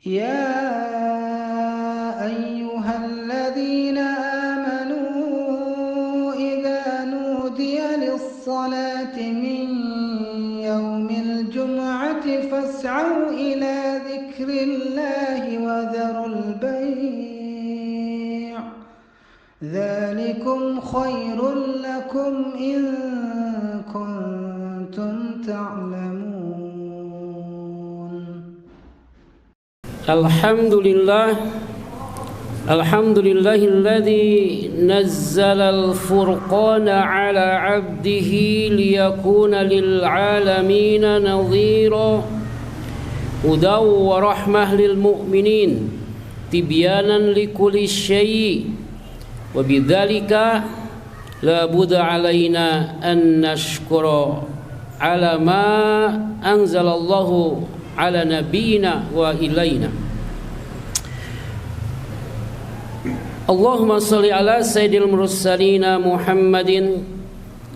يا أيها الذين آمنوا إذا نودي للصلاة من يوم الجمعة فاسعوا إلى ذكر الله وذروا البيع ذلكم خير لكم إن كنتم تعلمون. Alhamdulillahilladzi nazzalal furqana ala 'abdihi liyakuna lil 'alamina nadhira hudaw wa rahmah lil mu'minin tibyanan likulli syai' wa bidzalika la budda 'alaina an nashkura 'ala ma anzalallahu 'ala nabiyyina wa ilaina. Allahumma salli ala sayyidil mursalina Muhammadin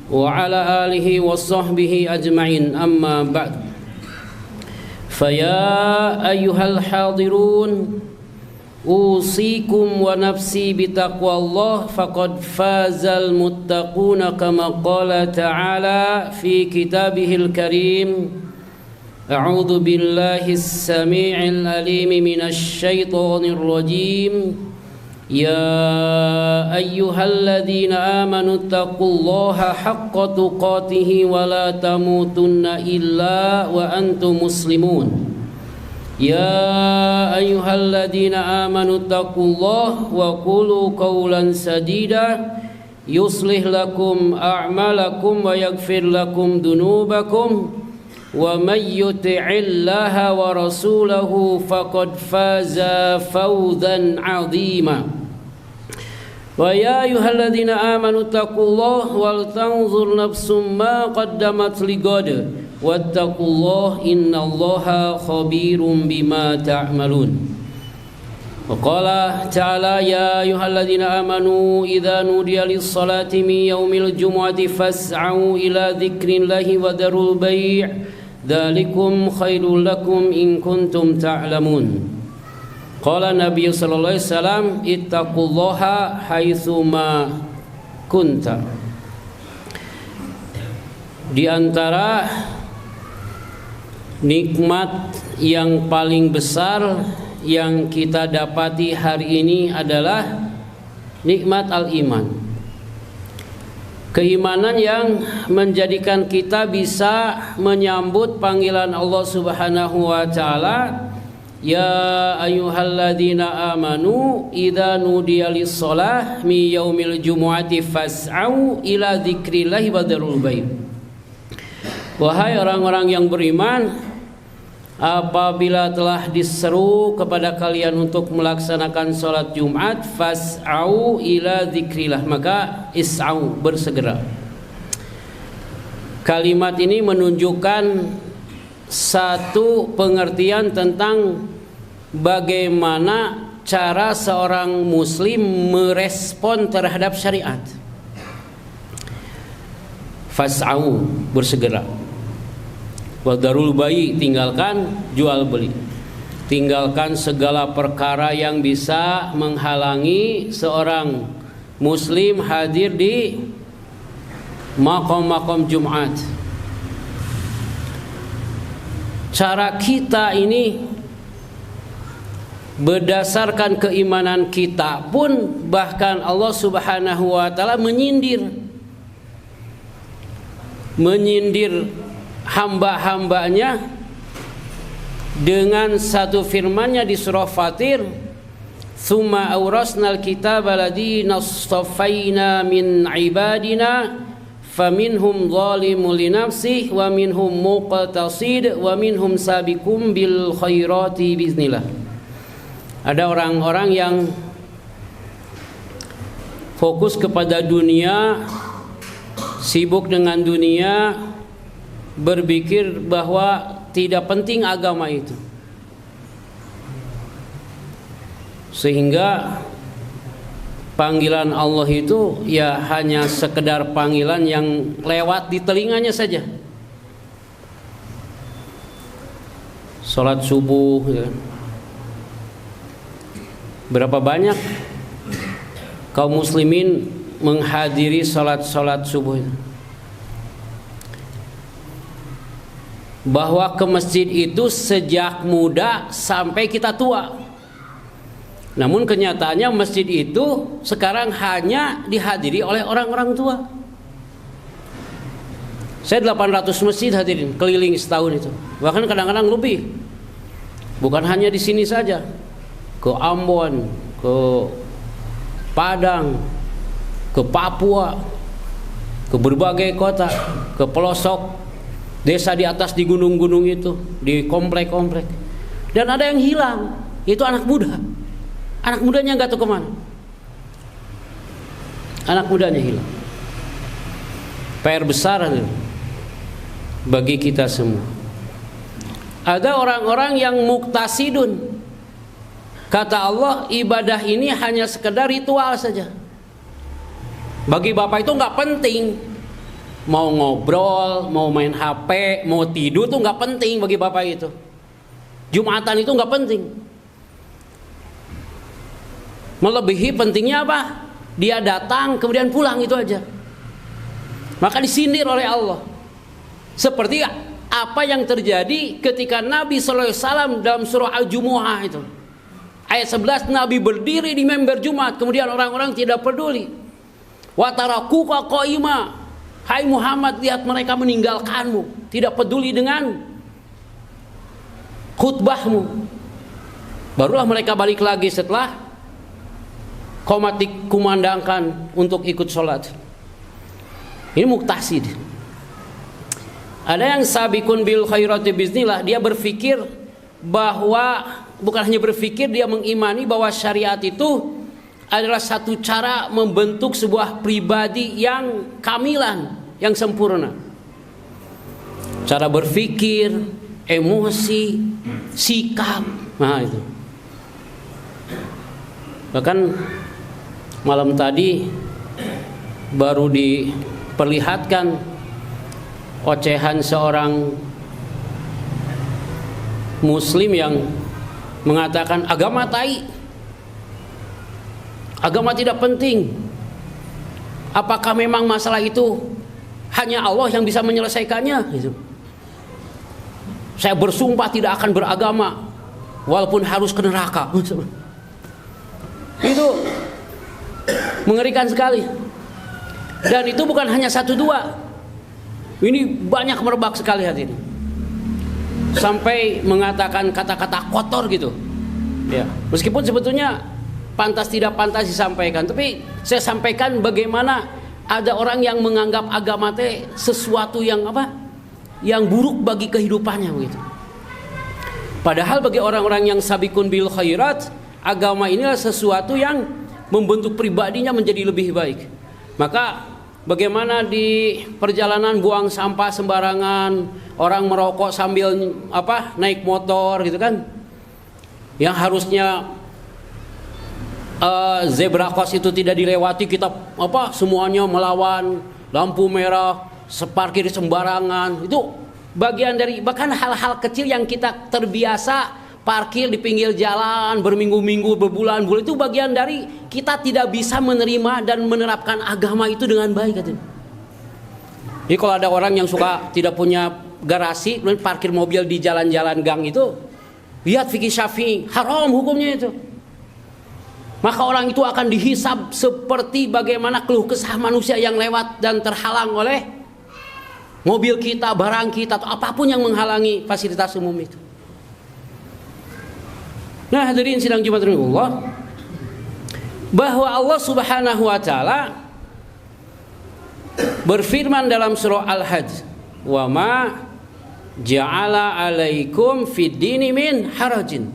wa ala alihi wa sahbihi ajma'in, amma ba'd. Faya ayyuhal hadirun usikum wa nafsi bitaqwallah faqad fazal muttaquna kama qala ta'ala fi kitabihil karim. A'udzu billahis samii'il alim minasy syaithanir rajim. Ya ayyuhalladzina amanu taqullaha haqqa tuqatih wa la tamutunna illa wa antum muslimun. Ya ayyuhalladzina amanu taqullaha wa qulu qawlan sadida yuslih lakum a'malakum wa yaghfir lakum dunubakum wa may yuti'illaha wa rasulahu faqad faza fawzan 'azima. Wa ya ayyuhalladzina amanu taqullaha wal tanzur nafsum ma qaddamat ligad wattaqullaha innallaha khabirum bima ta'malun. Wa qala ta'ala ya ayyuhalladzina amanu idza nudiya lis-salati min yaumil jumu'ati fas'au ila dzikrillahi wa darul bai' dzalikum khairul lakum in kuntum ta'lamun. Qala Nabi sallallahu alaihi wasallam ittaqullaha haitsu ma kunta. Di antara nikmat yang paling besar yang kita dapati hari ini adalah nikmat al-iman. Keimanan yang menjadikan kita bisa menyambut panggilan Allah Subhanahu wa taala, ya ayyuhalladzina amanu idza nudiya lis-shalah mi yaumil jumu'ati fas'au ila dzikrillahi wa dzarul bai'. Wahai orang-orang yang beriman, apabila telah diseru kepada kalian untuk melaksanakan sholat Jumat, fas'au ila dzikrillah, maka is'au, bersegera. Kalimat ini menunjukkan satu pengertian tentang bagaimana cara seorang muslim merespon terhadap syariat. Fas'au, bersegera. Wadarul bayi, tinggalkan jual beli, tinggalkan segala perkara yang bisa menghalangi seorang muslim hadir di makom-makom Jumat. Cara kita ini berdasarkan keimanan kita pun, bahkan Allah Subhanahu wa taala menyindir hamba-hambanya dengan satu firman-Nya di surah Fatir, "Tsumma awrasnal kitaba alladziina astafaina min ibadina faminhum zalimun li nafsihi wa minhum muqtasid wa minhum sabiqum bil khairati biiznillah." Ada orang-orang yang fokus kepada dunia, sibuk dengan dunia, berpikir bahwa tidak penting agama itu, sehingga panggilan Allah itu ya hanya sekedar panggilan yang lewat di telinganya saja. Salat subuh ya, Berapa banyak kaum muslimin menghadiri salat subuh itu? Bahwa ke masjid itu sejak muda sampai kita tua. Namun kenyataannya masjid itu sekarang hanya dihadiri oleh orang-orang tua. Saya 800 masjid hadirin keliling setahun itu. Bahkan kadang-kadang lebih. Bukan hanya di sini saja. Ke Ambon, ke Padang, ke Papua, ke berbagai kota, ke pelosok desa di atas di gunung-gunung itu, di komplek-komplek. Dan ada yang hilang, itu anak muda. Anak mudanya nggak tahu kemana. Anak mudanya hilang. PR besar bagi kita semua. Ada orang-orang yang muktasidun. Kata Allah, ibadah ini hanya sekedar ritual saja. Bagi bapak itu nggak penting. Mau ngobrol, mau main HP, mau tidur tuh nggak penting bagi bapak itu. Jumatan itu nggak penting. Melebihi pentingnya apa? Dia datang kemudian pulang, itu aja. Maka disindir oleh Allah. Seperti apa yang terjadi ketika Nabi SAW dalam surah Al-Jumu'ah itu. Ayat 11, Nabi berdiri di mimbar Jumat, kemudian orang-orang tidak peduli. Wa tarakuka qaima. Hai Muhammad, lihat mereka meninggalkanmu, tidak peduli dengan khutbahmu. Barulah mereka balik lagi setelah qomat dikumandangkan untuk ikut sholat. Ini muktasid. Ada yang sabikun bil khairati biznillah, dia berpikir bahwa, bukan hanya berpikir, dia mengimani bahwa syariat itu adalah satu cara membentuk sebuah pribadi yang kamilan, yang sempurna. Cara berpikir, emosi, sikap. Nah itu. Bahkan malam tadi baru diperlihatkan ocehan seorang muslim yang mengatakan agama tai. Agama tidak penting. Apakah memang masalah itu hanya Allah yang bisa menyelesaikannya? Gitu. Saya bersumpah tidak akan beragama walaupun harus ke neraka. Itu mengerikan sekali. Dan itu bukan hanya satu dua. Ini banyak merebak sekali hati ini. Sampai mengatakan kata-kata kotor gitu. Ya, meskipun sebetulnya pantas tidak pantas disampaikan, tapi saya sampaikan bagaimana ada orang yang menganggap agama teh sesuatu yang apa? Yang buruk bagi kehidupannya begitu. Padahal bagi orang-orang yang sabikun bil khairat, agama inilah sesuatu yang membentuk pribadinya menjadi lebih baik. Maka bagaimana di perjalanan buang sampah sembarangan, orang merokok sambil apa? Naik motor gitu kan? Yang harusnya zebra cross itu tidak dilewati, kita apa semuanya melawan lampu merah, separkir sembarangan. Itu bagian dari bahkan hal-hal kecil yang kita terbiasa parkir di pinggir jalan berminggu-minggu, berbulan-bulan, itu bagian dari kita tidak bisa menerima dan menerapkan agama itu dengan baik. Jadi kalau ada orang yang suka tidak punya garasi, kemudian parkir mobil di jalan-jalan gang itu, lihat fikih Syafi'i, haram hukumnya itu. Maka orang itu akan dihisab seperti bagaimana keluh kesah manusia yang lewat dan terhalang oleh mobil kita, barang kita, atau apapun yang menghalangi fasilitas umum itu. Nah hadirin sidang Jumat Allah, bahwa Allah Subhanahu wa taala berfirman dalam surah Al-Hajj, "Wa ma ja'ala 'alaikum fid dini min harajin."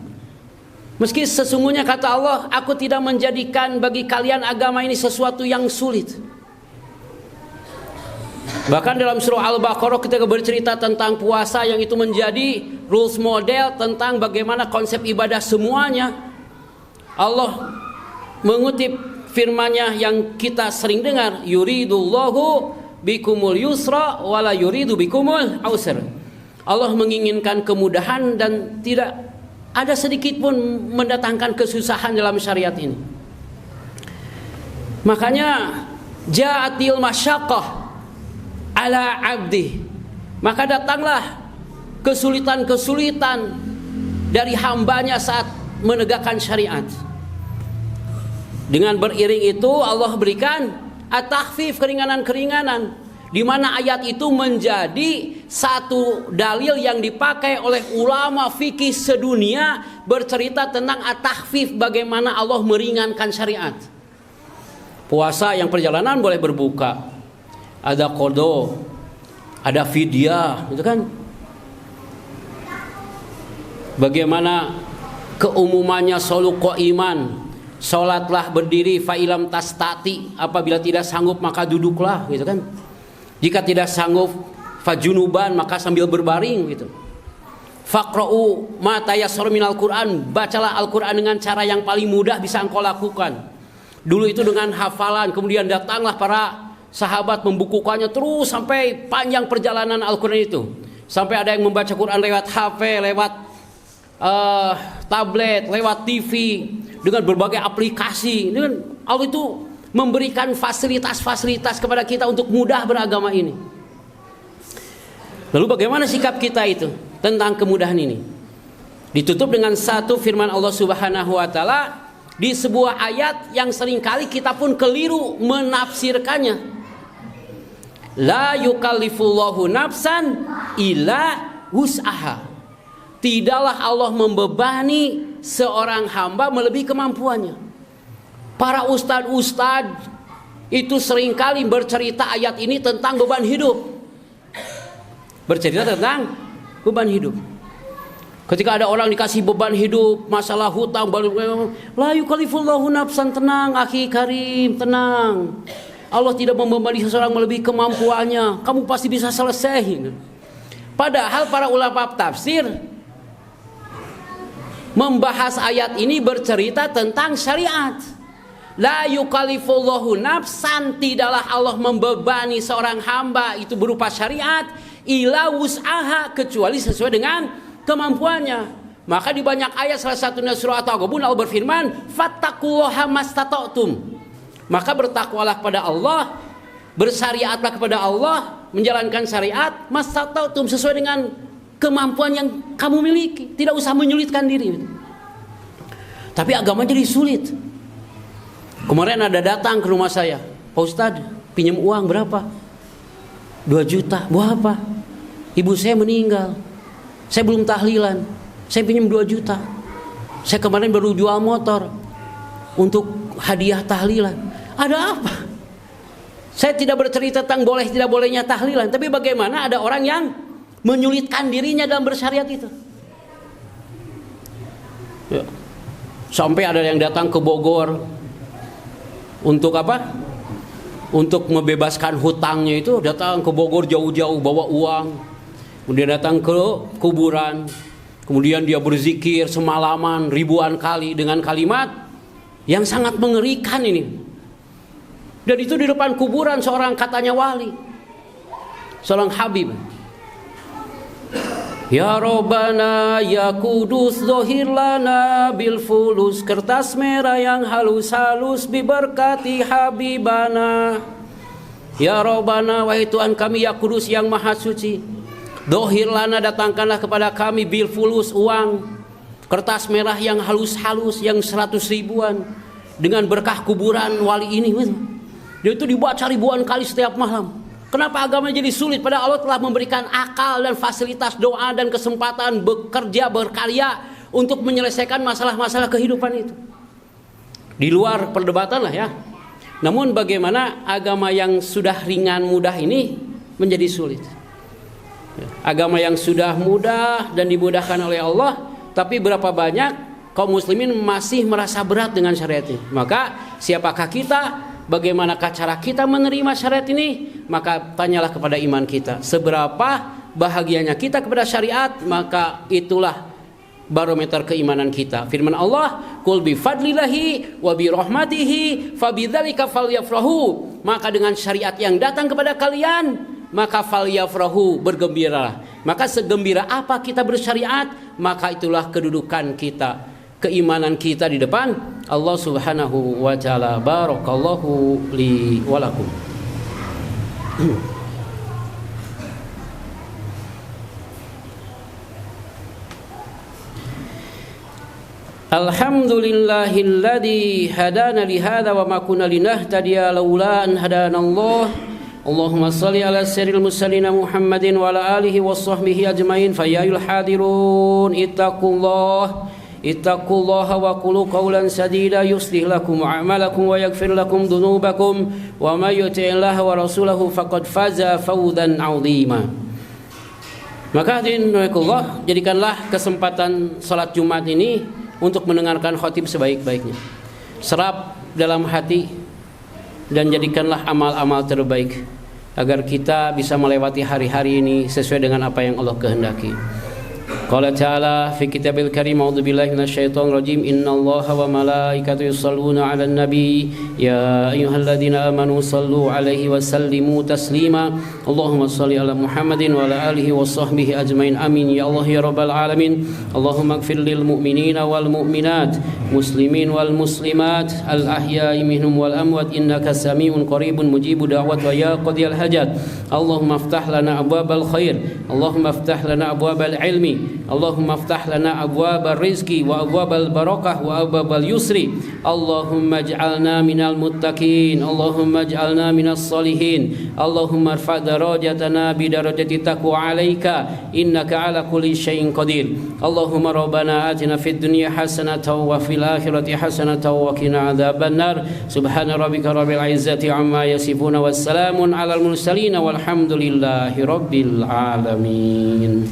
Meski sesungguhnya kata Allah, aku tidak menjadikan bagi kalian agama ini sesuatu yang sulit. Bahkan dalam surah Al-Baqarah ketika bercerita tentang puasa yang itu menjadi rules model tentang bagaimana konsep ibadah semuanya, Allah mengutip firman-Nya yang kita sering dengar, yuridullahu bikumul yusra wala yuridu bikumul ausr. Allah menginginkan kemudahan dan tidak ada sedikit pun mendatangkan kesusahan dalam syariat ini. Makanya ja'atil masyaqqah ala 'abdi, maka datanglah kesulitan-kesulitan dari hambanya saat menegakkan syariat. Dengan beriring itu Allah berikan at-takhfif, keringanan-keringanan, di mana ayat itu menjadi satu dalil yang dipakai oleh ulama fikih sedunia bercerita tentang at-takhfif, bagaimana Allah meringankan syariat. Puasa yang perjalanan boleh berbuka, ada qada, ada fidyah, gitu kan? Bagaimana keumumannya solu qaiman, salatlah berdiri, fa'ilam tastati, apabila tidak sanggup maka duduklah, gitu kan? Jika tidak sanggup fajunuban, maka sambil berbaring, gitu. Faqra'u ma tayassara minal Qur'an, bacalah Al-Qur'an dengan cara yang paling mudah bisa engkau lakukan. Dulu itu dengan hafalan, kemudian datanglah para sahabat membukukannya terus sampai panjang perjalanan Al-Qur'an itu. Sampai ada yang membaca Qur'an lewat HP, lewat tablet, lewat TV, dengan berbagai aplikasi. Dengan Allah itu memberikan fasilitas-fasilitas kepada kita untuk mudah beragama ini. Lalu bagaimana sikap kita itu tentang kemudahan ini? Ditutup dengan satu firman Allah Subhanahu wa taala di sebuah ayat yang seringkali kita pun keliru menafsirkannya. La yukallifullahu nafsan illa wus'aha. Tidaklah Allah membebani seorang hamba melebihi kemampuannya. Para ustadz itu seringkali bercerita ayat ini tentang beban hidup. Bercerita tentang beban hidup. Ketika ada orang dikasih beban hidup, masalah hutang, la yukallifullahu nafsan, tenang akhi karim, tenang. Allah tidak membebani seseorang melebihi kemampuannya. Kamu pasti bisa selesai. Padahal para ulama tafsir membahas ayat ini bercerita tentang syariat. La yukallifullahu nafsan, tidaklah Allah membebani seorang hamba itu berupa syariat, illa wus'aha, kecuali sesuai dengan kemampuannya. Maka di banyak ayat, salah satunya surah At-Taghabun, Allah berfirman, fattaqullaha mastata'tum. Maka bertakwalah kepada Allah, bersyariatlah kepada Allah, menjalankan syariat mastata'tum, sesuai dengan kemampuan yang kamu miliki. Tidak usah menyulitkan diri. Tapi agama jadi sulit. Kemarin ada datang ke rumah saya, Pak Ustadz, pinjam uang berapa? 2 juta. Buat apa? Ibu saya meninggal, saya belum tahlilan, saya pinjam 2 juta. Saya kemarin baru jual motor untuk hadiah tahlilan. Ada apa? Saya tidak bercerita tentang boleh tidak bolehnya tahlilan, tapi bagaimana ada orang yang menyulitkan dirinya dalam bersyariat itu. Ya. Sampai ada yang datang ke Bogor untuk apa? Untuk membebaskan hutangnya itu, datang ke Bogor jauh-jauh bawa uang. Kemudian datang ke kuburan. Kemudian dia berzikir semalaman ribuan kali dengan kalimat yang sangat mengerikan ini. Dan itu di depan kuburan seorang katanya wali, seorang habib. Ya Rabbana ya Kudus zohir lana bil fulus, kertas merah yang halus-halus biberkati habibana. Ya Rabbana, wahai Tuhan kami ya Kudus yang maha suci, zohir lana, datangkanlah kepada kami bil fulus, uang kertas merah yang halus-halus yang 100 ribuan dengan berkah kuburan wali ini. Dia itu dibaca ribuan kali setiap malam. Kenapa agama jadi sulit? Padahal Allah telah memberikan akal dan fasilitas doa dan kesempatan bekerja, berkarya untuk menyelesaikan masalah-masalah kehidupan itu. Di luar perdebatan lah ya. Namun bagaimana agama yang sudah ringan mudah ini menjadi sulit. Agama yang sudah mudah dan dimudahkan oleh Allah, tapi berapa banyak kaum muslimin masih merasa berat dengan syariat ini. Maka siapakah kita? Bagaimanakah cara kita menerima syariat ini? Maka tanyalah kepada iman kita. Seberapa bahagianya kita kepada syariat, maka itulah barometer keimanan kita. Firman Allah, "Qul bi fadlillahi wa bi rahmatihi fabidzalika falyafrahu." Maka dengan syariat yang datang kepada kalian, maka falyafrahu, bergembira. Maka segembira apa kita bersyariat, maka itulah kedudukan kita, keimanan kita di depan Allah Subhanahu wa taala. Barakallahu li wa lakum. Alhamdulillahilladzi hadana li hadza wa ma kunna linahtadiya laula an hadanallah. Allahumma shalli ala sayyidil mursalin Muhammadin wa ala alihi washabbihi ajmain. Fa ya ayyuhal hadirun ittaqullaha wa qulu qawlan sadida yuslih lakum a'malakum wa yaghfir lakum dhunubakum wa may yuti'illaha wa rasulahu faqad faza fawzan 'azima. Maka hadirin rahimakumullah, jadikanlah kesempatan salat Jumat ini untuk mendengarkan khatib sebaik-baiknya. Serap dalam hati dan jadikanlah amal-amal terbaik agar kita bisa melewati hari-hari ini sesuai dengan apa yang Allah kehendaki. Qala ta'ala fi kitabil karim, a'udzu billahi minasyaitonir rajim, innallaha wa malaikatahu yusholluna 'alan nabi ya ayyuhalladzina amanu shallu 'alaihi wa sallimu taslima. Allahumma shalli ala Muhammadin wa ala alihi washabbihi ajmain. Amin ya Allah ya rabbal alamin. Allahumma ighfir lil mu'minina wal mu'minat, muslimin wal muslimat, al ahya'i minhum wal amwat, innaka sami'un qaribun mujibud da'wat wa ya qadiyal hajat. Allahumma iftah lana abwabal khair, Allahumma iftah lana abwabal ilmi, Allahumma iftah lana abwabal rizqi wa abwabal barakah wa abwabal yusri. Allahumma ij'alna minal muttaqin, Allahumma ij'alna minas salihin. Allahumma irfa' darajatana bi darajati taqwa 'alaika innaka 'ala kulli syai'in qadir. Allahumma rabbana atina fid dunya hasanatan wa fil akhirati hasanatan wa qina adzabannar. Subhana rabbika rabbil izzati amma yasifun wassalamun 'alal mursalin walhamdulillahi rabbil alamin.